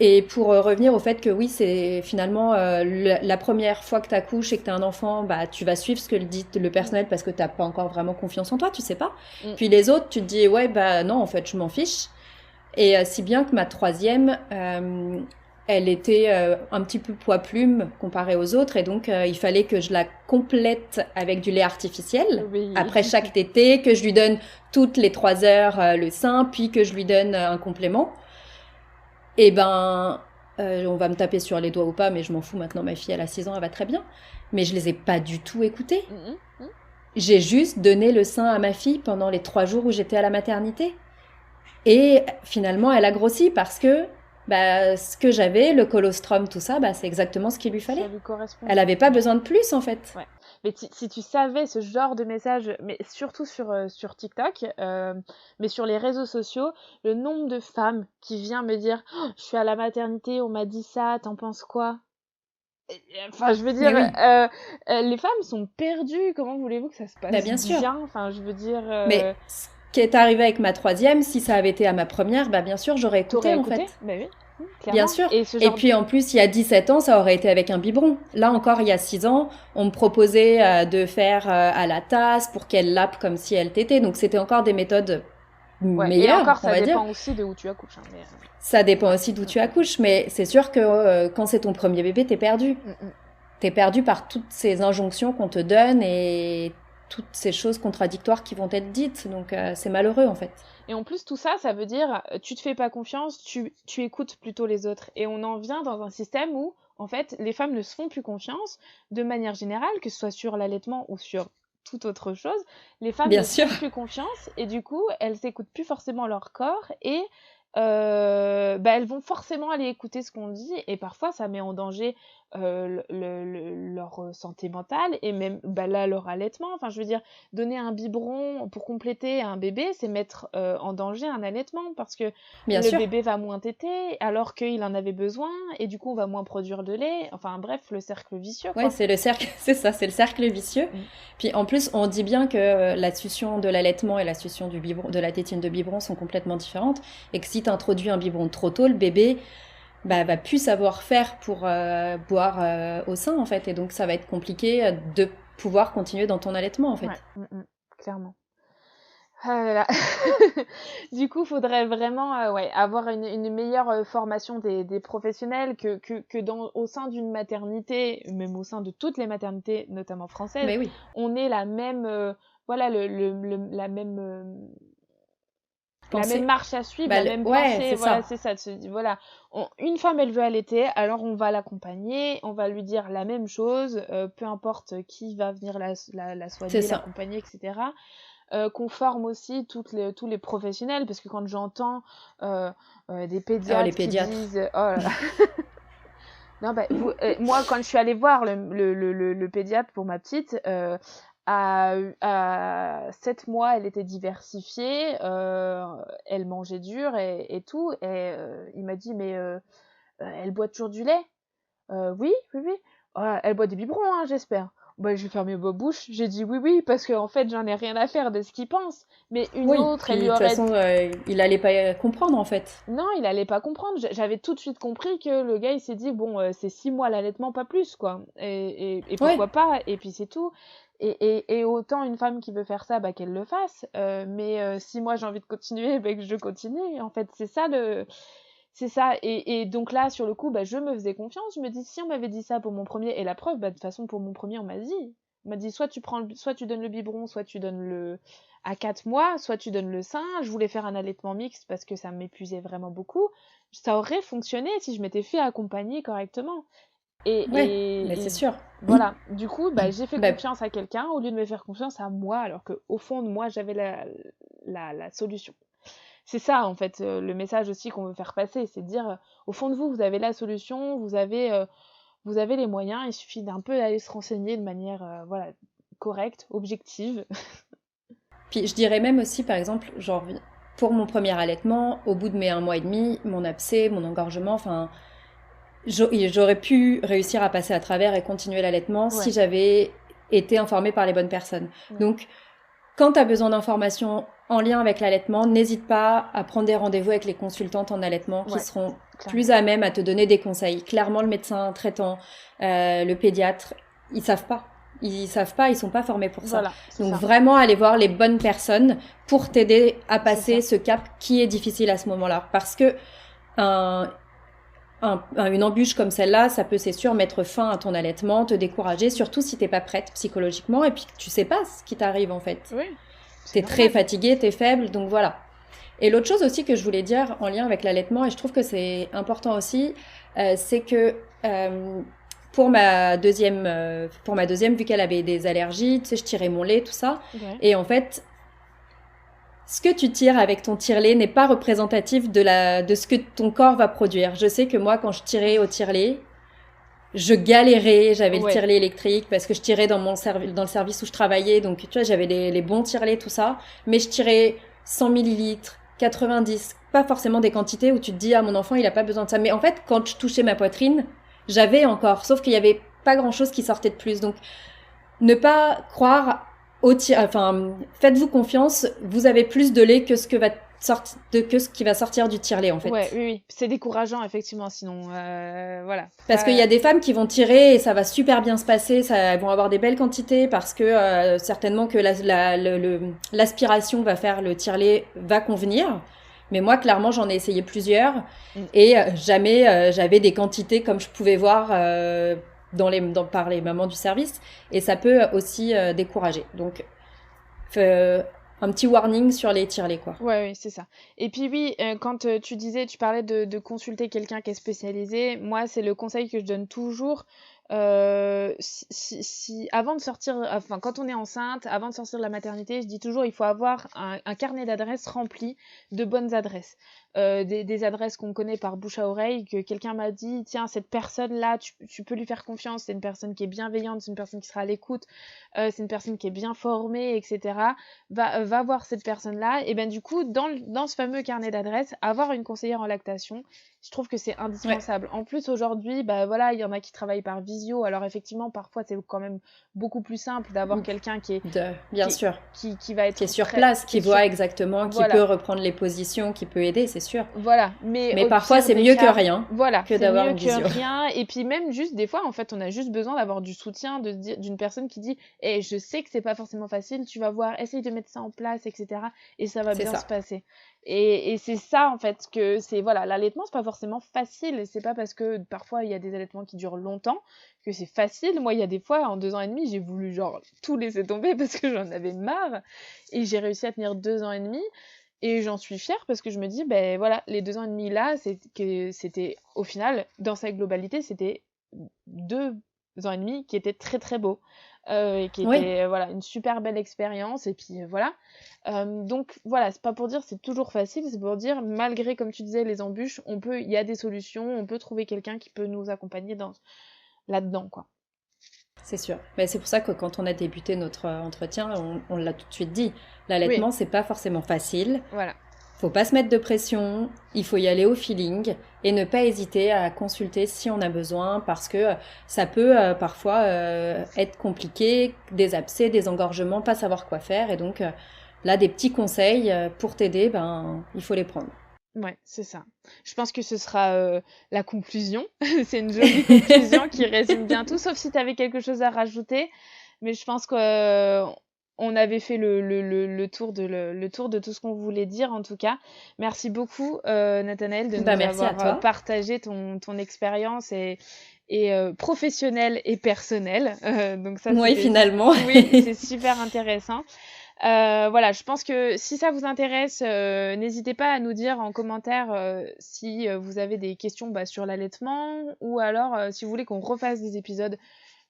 Et pour revenir au fait que oui, c'est finalement la première fois que tu accouches et que tu as un enfant, bah, tu vas suivre ce que dit le personnel parce que tu n'as pas encore vraiment confiance en toi, tu sais pas. Puis les autres, tu te dis, ouais, bah non, en fait, je m'en fiche. Et si bien que ma troisième, elle était un petit peu poids-plume comparée aux autres. Et donc, il fallait que je la complète avec du lait artificiel après chaque tétée, que je lui donne toutes les 3 heures le sein, puis que je lui donne un complément. Et ben, on va me taper sur les doigts ou pas, mais je m'en fous maintenant, ma fille, elle a 6 ans, elle va très bien. Mais je les ai pas du tout écoutés. J'ai juste donné le sein à ma fille pendant les 3 jours où j'étais à la maternité. Et finalement, elle a grossi parce que bah, ce que j'avais, le colostrum, tout ça, bah, c'est exactement ce qu'il lui fallait. Ça lui correspond. Elle n'avait pas besoin de plus, en fait. Ouais. Mais si tu savais ce genre de message, mais surtout sur TikTok, mais sur les réseaux sociaux, le nombre de femmes qui vient me dire oh, « Je suis à la maternité, on m'a dit ça, t'en penses quoi ?» Enfin, je veux dire, les femmes sont perdues. Comment voulez-vous que ça se passe bien sûr. Enfin, je veux dire... Mais ce qui est arrivé avec ma troisième, si ça avait été à ma première, bah bien sûr, j'aurais écouté, en fait. Bah oui. Bien sûr. Et puis en plus, il y a 17 ans, ça aurait été avec un biberon. Là encore, il y a 6 ans, on me proposait de faire à la tasse pour qu'elle lappe comme si elle tétait. Donc c'était encore des méthodes meilleures, et encore, on va dire. Ça dépend aussi de où tu accouches. Hein, mais... Ça dépend aussi d'où tu accouches, mais c'est sûr que quand c'est ton premier bébé, t'es perdu. T'es perdu par toutes ces injonctions qu'on te donne et toutes ces choses contradictoires qui vont être dites. Donc c'est malheureux en fait. Et en plus, tout ça, ça veut dire, tu te fais pas confiance, tu écoutes plutôt les autres. Et on en vient dans un système où, en fait, les femmes ne se font plus confiance, de manière générale, que ce soit sur l'allaitement ou sur toute autre chose. Les femmes ne se font plus confiance, et du coup, elles n'écoutent plus forcément leur corps, et elles vont forcément aller écouter ce qu'on dit, et parfois, ça met en danger leur santé mentale et même là leur allaitement. Enfin, je veux dire, donner un biberon pour compléter un bébé, c'est mettre en danger un allaitement parce que bébé va moins téter alors qu'il en avait besoin et du coup on va moins produire de lait. Enfin bref, le cercle vicieux. Ouais, c'est le cercle, c'est ça, c'est le cercle vicieux. Puis en plus, on dit bien que la succion de l'allaitement et la succion du biberon, de la tétine de biberon sont complètement différentes et que si tu introduis un biberon trop tôt, le bébé va plus savoir faire pour boire au sein en fait, et donc ça va être compliqué de pouvoir continuer dans ton allaitement en fait. Clairement. Ah là là. Du coup, faudrait vraiment avoir une meilleure formation des professionnels que au sein d'une maternité, même au sein de toutes les maternités, notamment françaises, on ait la même la même la même marche à suivre, la même pensée, c'est ça. Voilà, une femme elle veut allaiter, alors on va l'accompagner, on va lui dire la même chose, peu importe qui va venir la soigner, l'accompagner, etc. Qu'on forme aussi tous les professionnels, parce que quand j'entends des pédiatres, qui disent oh là là. Non, moi quand je suis allée voir le pédiatre pour ma petite, à 7 mois, elle était diversifiée, elle mangeait dur et tout, et il m'a dit mais elle boit toujours du lait? Oui. Elle boit des biberons, hein, j'espère. J'ai fermé ma bouche, j'ai dit oui, parce qu'en fait, j'en ai rien à faire de ce qu'il pense. Mais autre, elle lui aurait... De toute façon, il allait pas comprendre, en fait. Non, il allait pas comprendre. J'avais tout de suite compris que le gars, il s'est dit, c'est 6 mois l'allaitement, pas plus, quoi. Et pourquoi pas, et puis c'est tout. Et autant une femme qui veut faire ça, qu'elle le fasse. Mais si moi, j'ai envie de continuer, que je continue. En fait, c'est ça C'est ça, et donc là, sur le coup, je me faisais confiance, je me dis, si on m'avait dit ça pour mon premier, et la preuve, de toute façon, pour mon premier, on m'a dit, soit tu donnes le biberon, soit tu donnes à 4 mois, soit tu donnes le sein. Je voulais faire un allaitement mixte parce que ça m'épuisait vraiment beaucoup. Ça aurait fonctionné si je m'étais fait accompagner correctement. Mais c'est sûr. Voilà, du coup, j'ai fait confiance à quelqu'un au lieu de me faire confiance à moi, alors qu'au fond de moi, j'avais la solution. C'est ça, en fait, le message aussi qu'on veut faire passer, c'est de dire, au fond de vous, vous avez la solution, vous avez les moyens, il suffit d'un peu aller se renseigner de manière correcte, objective. Puis je dirais même aussi, par exemple, genre, pour mon premier allaitement, au bout de mes 1 mois et demi, mon abcès, mon engorgement, enfin, j'aurais pu réussir à passer à travers et continuer l'allaitement si j'avais été informée par les bonnes personnes. Donc, quand tu as besoin d'informations en lien avec l'allaitement, n'hésite pas à prendre des rendez-vous avec les consultantes en allaitement qui seront plus à même à te donner des conseils. Clairement, le médecin traitant, le pédiatre, ils savent pas. Ils sont pas formés pour ça. Voilà, donc vraiment aller voir les bonnes personnes pour t'aider à passer ce cap qui est difficile à ce moment-là. Parce que une embûche comme celle-là, ça peut, c'est sûr, mettre fin à ton allaitement, te décourager, surtout si t'es pas prête psychologiquement et puis que tu sais pas ce qui t'arrive en fait. Oui. T'es très fatiguée, t'es faible, donc voilà. Et l'autre chose aussi que je voulais dire en lien avec l'allaitement, et je trouve que c'est important aussi, c'est que pour ma deuxième, vu qu'elle avait des allergies, tu sais, je tirais mon lait, tout ça, et en fait, ce que tu tires avec ton tire-lait n'est pas représentatif de ce que ton corps va produire. Je sais que moi, quand je tirais au tire-lait, je galérais, j'avais le tire-lait électrique parce que je tirais dans le service où je travaillais, donc tu vois, j'avais les bons tire-lait, tout ça, mais je tirais 100 millilitres, 90, pas forcément des quantités où tu te dis, ah, mon enfant, il a pas besoin de ça. Mais en fait, quand je touchais ma poitrine, j'avais encore, sauf qu'il y avait pas grand-chose qui sortait de plus. Donc, ne pas croire faites-vous confiance, vous avez plus de lait que ce qui va sortir du tire-lait en fait. Oui, c'est décourageant effectivement sinon voilà. Parce qu'il y a des femmes qui vont tirer et ça va super bien se passer, elles vont avoir des belles quantités parce que certainement que l'aspiration va faire le tire-lait va convenir. Mais moi clairement j'en ai essayé plusieurs et jamais j'avais des quantités comme je pouvais voir par les mamans du service, et ça peut aussi décourager. Donc, un petit warning sur les tire-lait, quoi. Oui, c'est ça. Et puis oui, quand tu parlais de consulter quelqu'un qui est spécialisé, moi, c'est le conseil que je donne toujours. Si avant de sortir, enfin quand on est enceinte, avant de sortir de la maternité, je dis toujours il faut avoir un carnet d'adresses rempli de bonnes adresses, des adresses qu'on connaît par bouche à oreille, que quelqu'un m'a dit tiens cette personne là tu peux lui faire confiance, c'est une personne qui est bienveillante, c'est une personne qui sera à l'écoute, c'est une personne qui est bien formée, etc. Va voir cette personne là, et ben du coup dans ce fameux carnet d'adresses, avoir une conseillère en lactation, je trouve que c'est indispensable. En plus aujourd'hui, bah voilà, il y en a qui travaillent par visio, alors effectivement parfois c'est quand même beaucoup plus simple d'avoir quelqu'un qui est qui va être qui est sur place, qui voit exactement, qui peut reprendre les positions, qui peut aider, c'est sûr. Voilà, mais parfois c'est mieux que rien. Voilà, que d'avoir une visio. Rien. Et puis même juste des fois en fait, on a juste besoin d'avoir du soutien d'une personne qui dit je sais que c'est pas forcément facile, tu vas voir, essaye de mettre ça en place, etc. et ça va bien se passer. Et c'est ça en fait que c'est voilà, l'allaitement c'est pas forcément facile, et c'est pas parce que parfois il y a des allaitements qui durent longtemps que c'est facile. Moi il y a des fois en 2 ans et demi j'ai voulu genre tout laisser tomber parce que j'en avais marre, et j'ai réussi à tenir 2 ans et demi, et j'en suis fière parce que je me dis ben voilà, les 2 ans et demi là c'était au final dans sa globalité c'était 2 ans et demi qui étaient très très beaux. Et qui était voilà une super belle expérience, et puis voilà. Donc voilà, c'est pas pour dire c'est toujours facile, c'est pour dire malgré, comme tu disais, les embûches, il y a des solutions, on peut trouver quelqu'un qui peut nous accompagner là-dedans, quoi. C'est sûr. Mais c'est pour ça que quand on a débuté notre entretien, on l'a tout de suite dit, l'allaitement c'est pas forcément facile. Voilà. Faut pas se mettre de pression, il faut y aller au feeling et ne pas hésiter à consulter si on a besoin, parce que ça peut parfois être compliqué, des abcès, des engorgements, pas savoir quoi faire, et donc là des petits conseils pour t'aider, il faut les prendre. Ouais, c'est ça. Je pense que ce sera la conclusion. C'est une jolie conclusion qui résume bien tout, sauf si tu avais quelque chose à rajouter, mais je pense que on avait fait le tour de tout ce qu'on voulait dire, en tout cas. Merci beaucoup, Nathanaëlle, de nous avoir partagé ton expérience et professionnelle et personnelle. Donc ça, finalement. Oui, c'est super intéressant. Voilà, je pense que si ça vous intéresse, n'hésitez pas à nous dire en commentaire si vous avez des questions sur l'allaitement, ou alors si vous voulez qu'on refasse des épisodes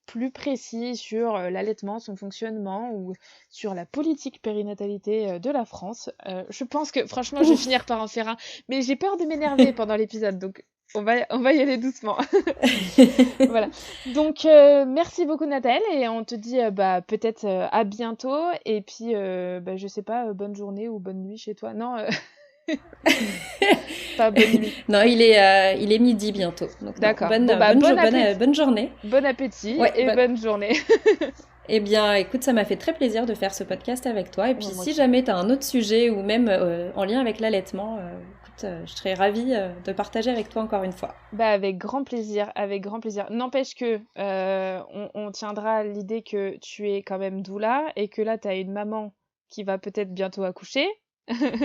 plus précis sur l'allaitement, son fonctionnement, ou sur la politique périnatalité de la France. Je pense que franchement je vais finir par en faire un, mais j'ai peur de m'énerver pendant l'épisode, donc on va y aller doucement. Voilà. Donc merci beaucoup Nathanaëlle, et on te dit peut-être à bientôt, et puis je sais pas, bonne journée ou bonne nuit chez toi. Non pas bonne nuit. Non, il est midi bientôt. Donc, d'accord. Bonne journée. Bon appétit et bonne journée. Eh bien, écoute, ça m'a fait très plaisir de faire ce podcast avec toi. Et puis, Ouais, moi si aussi. jamais tu as un autre sujet ou même en lien avec l'allaitement, écoute, je serais ravie de partager avec toi encore une fois. Bah, avec grand plaisir, avec grand plaisir. N'empêche que on tiendra à l'idée que tu es quand même doula et que là, tu as une maman qui va peut-être bientôt accoucher.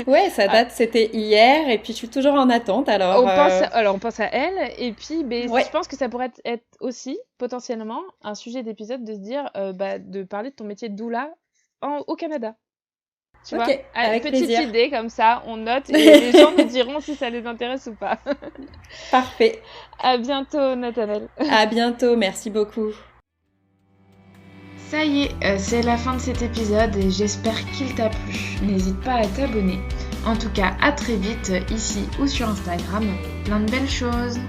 Ouais, ça Ah, date, c'était hier, et puis je suis toujours en attente. Alors, on pense à elle, et puis je ouais, pense que ça pourrait être aussi potentiellement un sujet d'épisode de se dire, de parler de ton métier de doula au Canada. Tu vois? ok, Ah, avec petite plaisir. idée comme ça, on note et les gens nous diront si ça les intéresse ou pas. Parfait. À bientôt, Nathanelle. À bientôt, merci beaucoup. Ça y est, c'est la fin de cet épisode et j'espère qu'il t'a plu. N'hésite pas à t'abonner. En tout cas, à très vite ici ou sur Instagram. Plein de belles choses.